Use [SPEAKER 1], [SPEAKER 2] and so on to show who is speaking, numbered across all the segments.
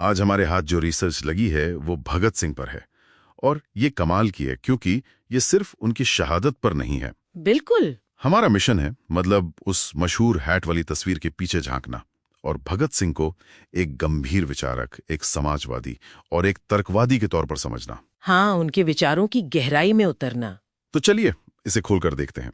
[SPEAKER 1] आज हमारे हाथ जो रिसर्च लगी है वो भगत सिंह पर है। और ये कमाल की है क्योंकि ये सिर्फ उनकी शहादत पर नहीं है।
[SPEAKER 2] बिल्कुल।
[SPEAKER 1] हमारा मिशन है, मतलब उस मशहूर हैट वाली तस्वीर के पीछे झांकना और भगत सिंह को एक गंभीर विचारक, एक समाजवादी और एक तर्कवादी के तौर पर समझना।
[SPEAKER 2] हाँ, उनके विचारों की गहराई में उतरना।
[SPEAKER 1] तो चलिए इसे खोलकर देखते हैं।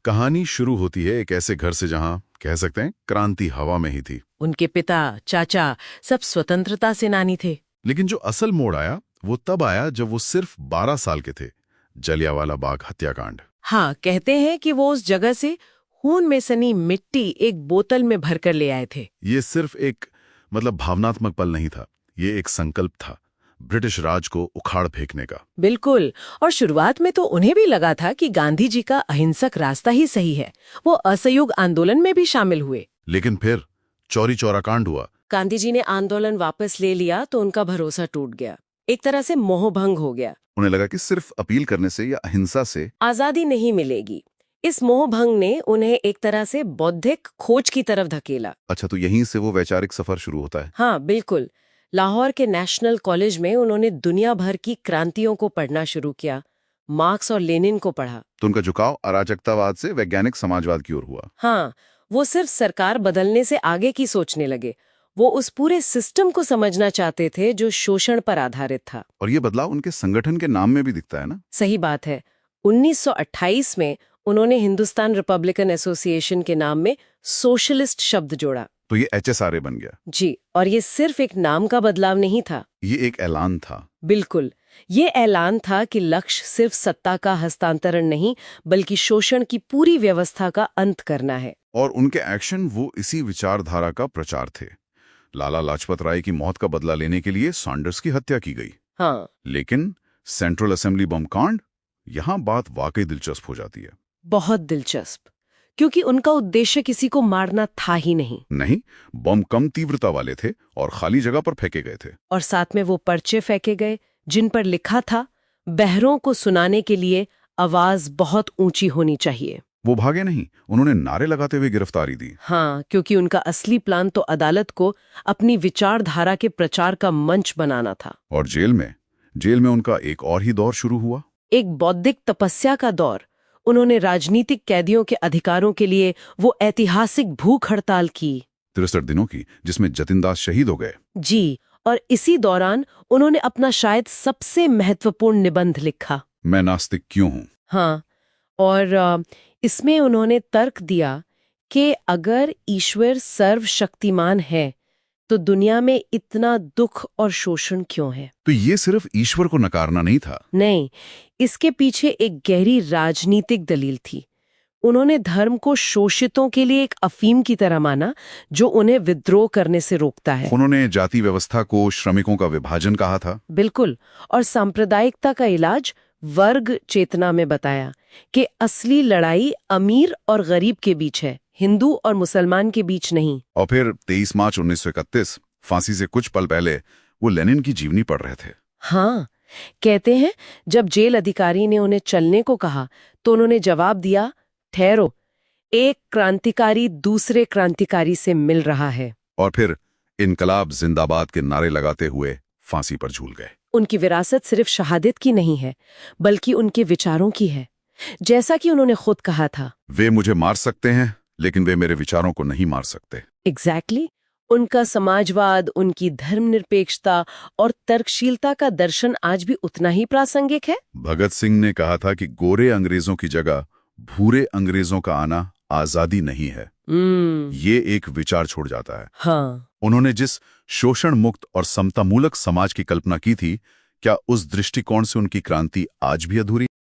[SPEAKER 1] कहानी शुरू होती है एक ऐसे घर से जहां कह सकते हैं क्रांति हवा में ही थी।
[SPEAKER 2] उनके पिता, चाचा सब स्वतंत्रता सेनानी थे।
[SPEAKER 1] लेकिन जो असल मोड़ आया वो तब आया जब वो सिर्फ 12 साल के थे। जलियांवाला बाग हत्याकांड।
[SPEAKER 2] हाँ, कहते हैं कि वो उस जगह से खून में सनी मिट्टी एक बोतल में भरकर ले आए थे।
[SPEAKER 1] ये सिर्फ एक भावनात्मक पल नहीं था, ये एक संकल्प था ब्रिटिश राज को उखाड़ फेंकने का।
[SPEAKER 2] बिल्कुल। और शुरुआत में तो उन्हें भी लगा था कि गांधी जी का अहिंसक रास्ता ही सही है। वो असहयोग आंदोलन में भी शामिल हुए।
[SPEAKER 1] लेकिन फिर चौरी चौरा कांड हुआ।
[SPEAKER 2] गांधी जी ने आंदोलन वापस ले लिया तो उनका भरोसा टूट गया। एक तरह से मोहभंग हो गया।
[SPEAKER 1] उन्हें लगा कि सिर्फ अपील करने से या अहिंसा से
[SPEAKER 2] आजादी नहीं मिलेगी। इस मोहभंग ने उन्हें एक तरह से बौद्धिक खोज की तरफ धकेला।
[SPEAKER 1] अच्छा, तो यहीं से वो वैचारिक सफर शुरू होता है।
[SPEAKER 2] हाँ, बिल्कुल। लाहौर के नेशनल कॉलेज में उन्होंने दुनिया भर की क्रांतियों को पढ़ना शुरू किया। मार्क्स और लेनिन को पढ़ा।
[SPEAKER 1] तो उनका झुकाव अराजकतावाद से वैज्ञानिक समाजवाद की ओर हुआ।
[SPEAKER 2] हाँ, वो सिर्फ सरकार बदलने से आगे की सोचने लगे। वो उस पूरे सिस्टम को समझना चाहते थे जो शोषण पर आधारित था।
[SPEAKER 1] और ये बदलाव उनके संगठन के नाम में भी दिखता है ना।
[SPEAKER 2] सही बात है। 1928 में उन्होंने हिंदुस्तान रिपब्लिकन एसोसिएशन के नाम में सोशलिस्ट शब्द जोड़ा।
[SPEAKER 1] तो ये HSRA बन गया।
[SPEAKER 2] जी, और ये सिर्फ एक नाम का बदलाव नहीं था।
[SPEAKER 1] ये एक ऐलान था।
[SPEAKER 2] बिल्कुल। ये ऐलान था कि लक्ष्य सिर्फ सत्ता का हस्तांतरण नहीं, बल्कि शोषण की पूरी व्यवस्था का अंत करना है।
[SPEAKER 1] और उनके एक्शन वो इसी विचारधारा का प्रचार थे। लाला लाजपत राय की मौत का बदला लेने के लिए सैंडर्स की हत्या की गई।
[SPEAKER 2] हाँ।
[SPEAKER 1] लेकिन सेंट्रल असेंबली बम कांड, यहां बात वाकई दिलचस्प हो जाती है।
[SPEAKER 2] बहुत दिलचस्प, क्योंकि उनका उद्देश्य किसी को मारना था ही नहीं।
[SPEAKER 1] बम कम तीव्रता वाले थे और खाली जगह पर फेंके गए थे।
[SPEAKER 2] और साथ में वो पर्चे फेंके गए जिन पर लिखा था, बहरों को सुनाने के लिए आवाज बहुत ऊंची होनी चाहिए।
[SPEAKER 1] वो भागे नहीं, उन्होंने नारे लगाते हुए गिरफ्तारी दी।
[SPEAKER 2] हाँ, क्योंकि उनका असली प्लान तो अदालत को अपनी विचारधारा के प्रचार का मंच बनाना था।
[SPEAKER 1] और जेल में उनका एक और ही दौर शुरू हुआ।
[SPEAKER 2] एक बौद्धिक तपस्या का दौर। उन्होंने राजनीतिक कैदियों के अधिकारों के लिए वो ऐतिहासिक भूख हड़ताल की
[SPEAKER 1] 63 दिनों की, जिसमें जतिन दास शहीद हो गए।
[SPEAKER 2] जी, और इसी दौरान उन्होंने अपना शायद सबसे महत्वपूर्ण निबंध लिखा,
[SPEAKER 1] मैं नास्तिक क्यों हूं।
[SPEAKER 2] हाँ, और इसमें उन्होंने तर्क दिया कि अगर ईश्वर सर्वशक्तिमान है तो दुनिया में इतना दुख और शोषण क्यों है।
[SPEAKER 1] तो ये सिर्फ ईश्वर को नकारना नहीं था।
[SPEAKER 2] नहीं, इसके पीछे एक गहरी राजनीतिक दलील थी। उन्होंने धर्म को शोषितों के लिए एक अफीम की तरह माना जो उन्हें विद्रोह करने से रोकता है।
[SPEAKER 1] उन्होंने जाति व्यवस्था को श्रमिकों का विभाजन कहा था।
[SPEAKER 2] बिल्कुल। और सांप्रदायिकता का इलाज वर्ग चेतना में बताया कि असली लड़ाई अमीर और गरीब के बीच है, हिंदू और मुसलमान के बीच नहीं।
[SPEAKER 1] और फिर 23 मार्च 1931, फांसी से कुछ पल पहले वो लेनिन की जीवनी पढ़ रहे थे।
[SPEAKER 2] हाँ, कहते हैं जब जेल अधिकारी ने उन्हें चलने को कहा तो उन्होंने जवाब दिया, ठहरो, एक क्रांतिकारी दूसरे क्रांतिकारी से मिल रहा है।
[SPEAKER 1] और फिर इनकलाब जिंदाबाद के नारे लगाते हुए फांसी पर झूल गए।
[SPEAKER 2] उनकी विरासत सिर्फ शहादत की नहीं है, बल्कि उनके विचारों की है। जैसा कि उन्होंने खुद कहा था,
[SPEAKER 1] वे मुझे मार सकते हैं लेकिन वे मेरे विचारों को नहीं मार सकते।
[SPEAKER 2] एग्जैक्टली। उनका समाजवाद, उनकी धर्मनिरपेक्षता और तर्कशीलता का दर्शन आज भी उतना ही प्रासंगिक है।
[SPEAKER 1] भगत सिंह ने कहा था कि गोरे अंग्रेजों की जगह भूरे अंग्रेजों का आना आजादी नहीं है। ये एक विचार छोड़ जाता है।
[SPEAKER 2] हाँ।
[SPEAKER 1] उन्होंने जिस शोषण मुक्त और समतामूलक समाज की कल्पना की थी, क्या उस दृष्टिकोण से उनकी क्रांति आज भी अधूरी